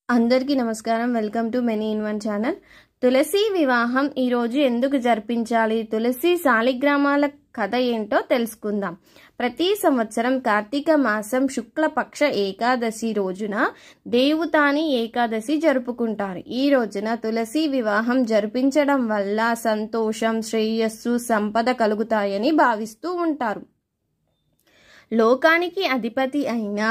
అందరికీ నమస్కారం. Welcome to many in one channel. Tulasi వివాహం ఈరోజు ఎందుకు జరిపించాలి, తులసి శాలిగ్రామాల కథ ఏంటో తెలుసుకుందాం. ప్రతి సంవత్సరం కార్తీక మాసం శుక్లపక్ష ఏకాదశి రోజున దేవతాని ఏకాదశి జరుపుకుంటారు. ఈ రోజున తులసి వివాహం జరిపించడం వల్ల సంతోషం, శ్రేయస్సు, సంపద కలుగుతాయని భావిస్తూ ఉంటారు. లోకానికి అధిపతి అయిన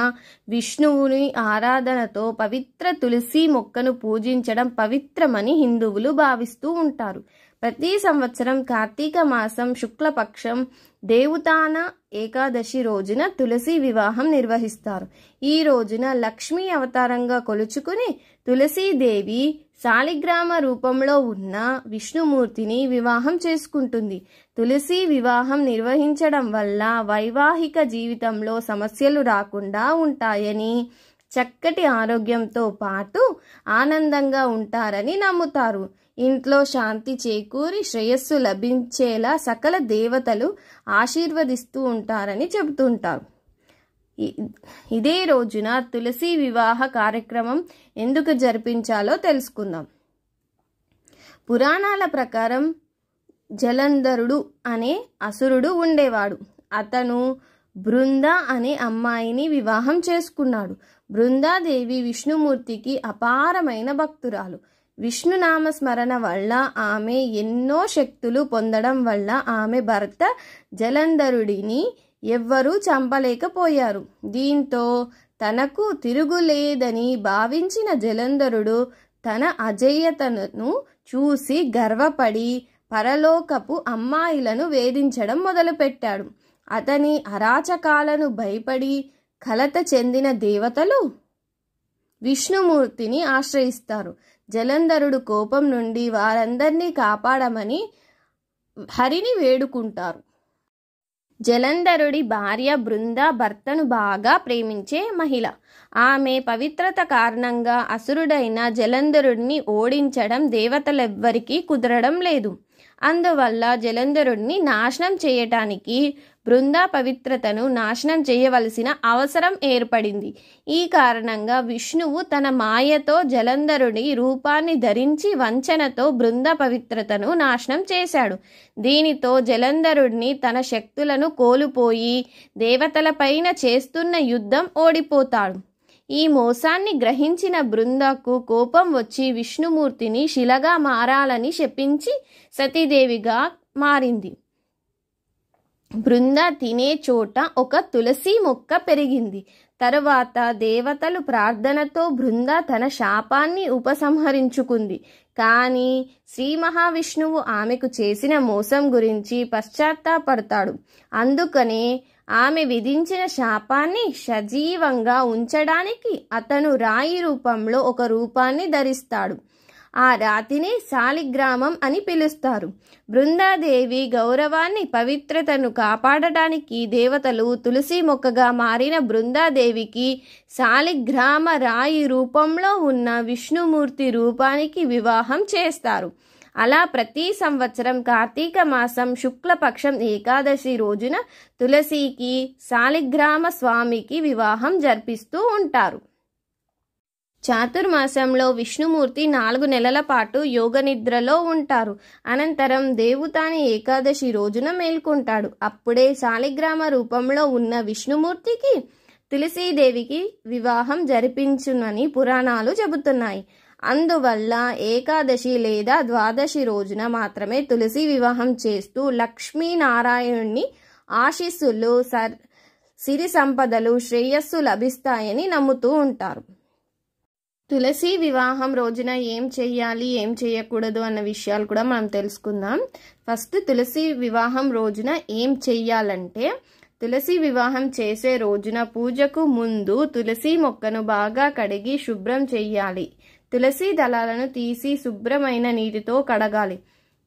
విష్ణువుని ఆరాధనతో పవిత్ర తులసి మొక్కను పూజించడం పవిత్రమని హిందువులు భావిస్తూ ఉంటారు. ప్రతి సంవత్సరం కార్తీక మాసం శుక్లపక్షం దేవతాన ఏకాదశి రోజున తులసి వివాహం నిర్వహిస్తారు. ఈ రోజున లక్ష్మీ అవతారంగా కొలుచుకుని తులసీదేవి శాలిగ్రామ రూపంలో ఉన్న విష్ణుమూర్తిని వివాహం చేసుకుంటుంది. తులసి వివాహం నిర్వహించడం వల్ల వైవాహిక జీవితంలో సమస్యలు రాకుండా ఉంటాయని, చక్కటి ఆరోగ్యంతో పాటు ఆనందంగా ఉంటారని నమ్ముతారు. ఇంట్లో శాంతి చేకూరి శ్రేయస్సు లభించేలా సకల దేవతలు ఆశీర్వదిస్తూ ఉంటారని చెబుతుంటారు. ఇదే రోజున తులసి వివాహ కార్యక్రమం ఎందుకు జరిపించాలో తెలుసుకుందాం. పురాణాల ప్రకారం జలంధరుడు అనే అసురుడు ఉండేవాడు. అతను బృంద అనే అమ్మాయిని వివాహం చేసుకున్నాడు. బృందాదేవి విష్ణుమూర్తికి అపారమైన భక్తురాలు. విష్ణునామ స్మరణ వల్ల ఆమె ఎన్నో శక్తులు పొందడం వల్ల ఆమె భర్త జలంధరుడిని ఎవ్వరూ చంపలేకపోయారు. దీంతో తనకు తిరుగులేదని భావించిన జలంధరుడు తన అజేయతను చూసి గర్వపడి పరలోకపు అమ్మాయిలను వేధించడం మొదలుపెట్టాడు. అతని అరాచకాలను భయపడి కలత చెందిన దేవతలు విష్ణుమూర్తిని ఆశ్రయిస్తారు. జలంధరుడు కోపం నుండి వారందరినీ కాపాడమని హరిని వేడుకుంటారు. జలంధరుడి భార్య బృంద భర్తను బాగా ప్రేమించే మహిళ. ఆమె పవిత్రత కారణంగా అసురుడైన జలంధరుడిని ఓడించడం దేవతలెవ్వరికీ కుదరడం లేదు. అందువల్ల జలంధరుడిని నాశనం చేయటానికి బృంద పవిత్రతను నాశనం చేయవలసిన అవసరం ఏర్పడింది. ఈ కారణంగా విష్ణువు తన మాయతో జలంధరుడి రూపాన్ని ధరించి వంచనతో బృంద పవిత్రతను నాశనం చేశాడు. దీనితో జలంధరుడిని తన శక్తులను కోల్పోయి దేవతలపైన చేస్తున్న యుద్ధం ఓడిపోతాడు. ఈ మోసాన్ని గ్రహించిన బృందకు కోపం వచ్చి విష్ణుమూర్తిని శిలగా మారాలని శపించి సతీదేవిగా మారింది. బృంద తినే చోట ఒక తులసి మొక్క పెరిగింది. తరువాత దేవతలు ప్రార్థనతో బృంద తన శాపాన్ని ఉపసంహరించుకుంది. కానీ శ్రీ మహావిష్ణువు ఆమెకు చేసిన మోసం గురించి పశ్చాత్తాపడతాడు. అందుకనే ఆమె విధించిన శాపాన్ని సజీవంగా ఉంచడానికి అతను రాయి రూపంలో ఒక రూపాన్ని ధరిస్తాడు. ఆ రాతిని శాలిగ్రామం అని పిలుస్తారు. బృందాదేవి గౌరవాన్ని, పవిత్రతను కాపాడటానికి దేవతలు తులసి మొక్కగా మారిన బృందాదేవికి శాలిగ్రామ రాయి రూపంలో ఉన్న విష్ణుమూర్తి రూపానికి వివాహం చేస్తారు. అలా ప్రతి సంవత్సరం కార్తీక మాసం శుక్లపక్షం ఏకాదశి రోజున తులసికి శాలిగ్రామ స్వామికి వివాహం జరిపిస్తూ ఉంటారు. చాతుర్మాసంలో విష్ణుమూర్తి 4 నెలల పాటు యోగ నిద్రలో ఉంటారు. అనంతరం దేవతాని ఏకాదశి రోజున మేల్కొంటాడు. అప్పుడే శాలిగ్రామ రూపంలో ఉన్న విష్ణుమూర్తికి తులసీదేవికి వివాహం జరిపించునని పురాణాలు చెబుతున్నాయి. అందువల్ల ఏకాదశి లేదా ద్వాదశి రోజున మాత్రమే తులసి వివాహం చేస్తూ లక్ష్మీనారాయణుని ఆశీస్సులు, సిరి సంపదలు, శ్రేయస్సు లభిస్తాయని నమ్ముతూ ఉంటారు. తులసి వివాహం రోజున ఏం చెయ్యాలి, ఏం చేయకూడదు అన్న విషయాలు కూడా మనం తెలుసుకుందాం. ఫస్ట్ తులసి వివాహం రోజున ఏం చెయ్యాలంటే, తులసి వివాహం చేసే రోజున పూజకు ముందు తులసి మొక్కను బాగా కడిగి శుభ్రం చెయ్యాలి. తులసి దళాలను తీసి శుభ్రమైన నీటితో కడగాలి.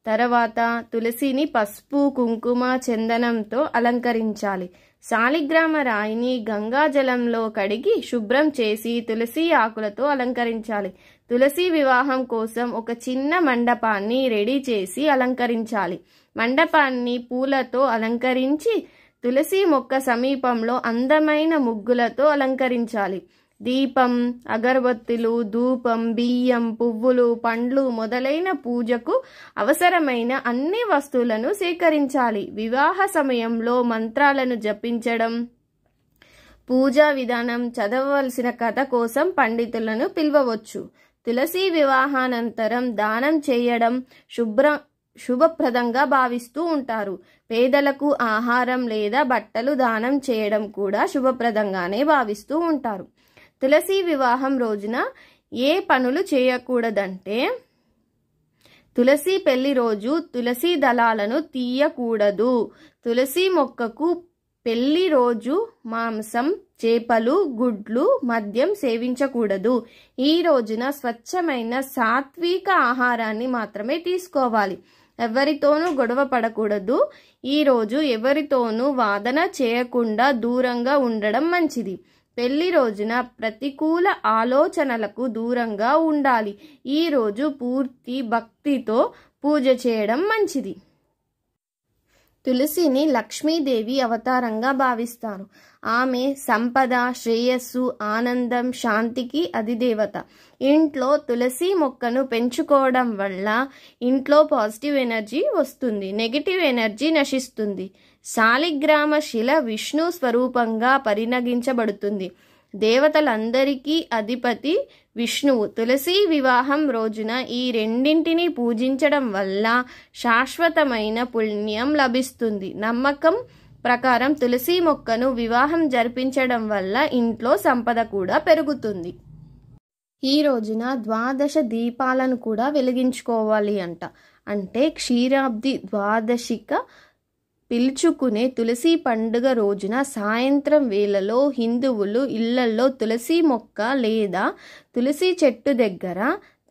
తర్వాత తులసిని పసుపు, కుంకుమ, చందనంతో అలంకరించాలి. శాలిగ్రామ రాయిని గంగాజలంలో కడిగి శుభ్రం చేసి తులసి ఆకులతో అలంకరించాలి. తులసి వివాహం కోసం ఒక చిన్న మండపాన్ని రెడీ చేసి అలంకరించాలి. మండపాన్ని పూలతో అలంకరించి తులసి మొక్క సమీపంలో అందమైన ముగ్గులతో అలంకరించాలి. దీపం, అగరబత్తులు, ధూపం, బియ్యం, పువ్వులు, పండ్లు మొదలైన పూజకు అవసరమైన అన్ని వస్తువులను సేకరించాలి. వివాహ సమయంలో మంత్రాలను జపించడం, పూజా విధానం, చదవవలసిన కథ కోసం పండితులను పిలవవచ్చు. తులసి వివాహానంతరం దానం చేయడం శుభప్రదంగా భావిస్తూ ఉంటారు. పేదలకు ఆహారం లేదా బట్టలు దానం చేయడం కూడా శుభప్రదంగానే భావిస్తూ ఉంటారు. తులసి వివాహం రోజున ఏ పనులు చేయకూడదంటే, తులసి పెళ్లి రోజు తులసి దళాలను తీయకూడదు. తులసి మొక్కకు పెళ్లి రోజు మాంసం, చేపలు, గుడ్లు, మద్యం సేవించకూడదు. ఈ రోజున స్వచ్ఛమైన సాత్విక ఆహారాన్ని మాత్రమే తీసుకోవాలి. ఎవరితోనూ గొడవ పడకూడదు. ఈ రోజు ఎవరితోనూ వాదన చేయకుండా దూరంగా ఉండడం మంచిది. పెళ్లి రోజున ప్రతికూల ఆలోచనలకు దూరంగా ఉండాలి. ఈ రోజు పూర్తి భక్తితో పూజ చేయడం మంచిది. తులసిని లక్ష్మీదేవి అవతారంగా భావిస్తారు. ఆమె సంపద, శ్రేయస్సు, ఆనందం, శాంతికి అధిదేవత. ఇంట్లో తులసి మొక్కను పెంచుకోవడం వల్ల ఇంట్లో పాజిటివ్ ఎనర్జీ వస్తుంది, నెగిటివ్ ఎనర్జీ నశిస్తుంది. శాలిగ్రామ శిల విష్ణు స్వరూపంగా పరిగణించబడుతుంది. దేవతలందరికీ అధిపతి విష్ణువు. తులసి వివాహం రోజున ఈ రెండింటిని పూజించడం వల్ల శాశ్వతమైన పుణ్యం లభిస్తుంది. నమ్మకం ప్రకారం తులసి మొక్కను వివాహం జరిపించడం వల్ల ఇంట్లో సంపద కూడా పెరుగుతుంది. ఈ రోజున 12 దీపాలను కూడా వెలిగించుకోవాలి అంటే క్షీరాబ్ది ద్వాదశిక పిలుచుకునే తులసి పండుగ రోజున సాయంత్రం వేళలో హిందువులు ఇళ్లలో తులసి మొక్క లేదా తులసి చెట్టు దగ్గర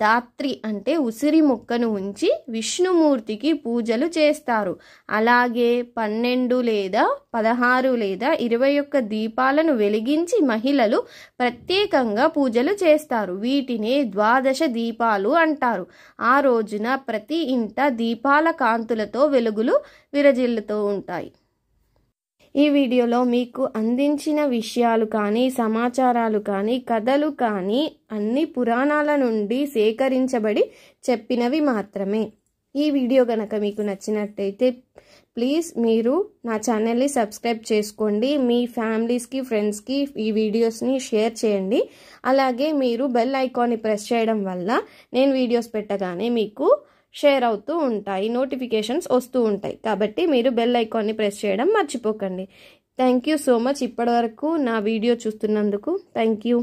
దాత్రి అంటే ఉసిరి మొక్కను ఉంచి విష్ణుమూర్తికి పూజలు చేస్తారు. అలాగే 12 లేదా 16 లేదా 21 దీపాలను వెలిగించి మహిళలు ప్రత్యేకంగా పూజలు చేస్తారు. వీటినే 12 దీపాలు అంటారు. ఆ రోజున ప్రతి ఇంట దీపాల కాంతులతో వెలుగులు విరజిల్లుతూ ఉంటాయి. ఈ వీడియోలో మీకు అందించిన విషయాలు కానీ, సమాచారాలు కానీ, కథలు కానీ అన్ని పురాణాల నుండి సేకరించబడి చెప్పినవి మాత్రమే. ఈ వీడియో కనుక మీకు నచ్చినట్టయితే ప్లీజ్ మీరు నా ఛానల్ని సబ్స్క్రైబ్ చేసుకోండి. మీ ఫ్యామిలీస్కి, ఫ్రెండ్స్కి ఈ వీడియోస్ని షేర్ చేయండి. అలాగే మీరు బెల్ ఐకాన్ని ప్రెస్ చేయడం వల్ల నేను వీడియోస్ పెట్టగానే మీకు షేర్ అవుతూ ఉంటాయి, నోటిఫికేషన్స్ వస్తూ ఉంటాయి. కాబట్టి మీరు బెల్ ఐకాన్ని ప్రెస్ చేయడం మర్చిపోకండి. థ్యాంక్ యూ సో మచ్ ఇప్పటివరకు నా వీడియో చూస్తున్నందుకు. Thank you.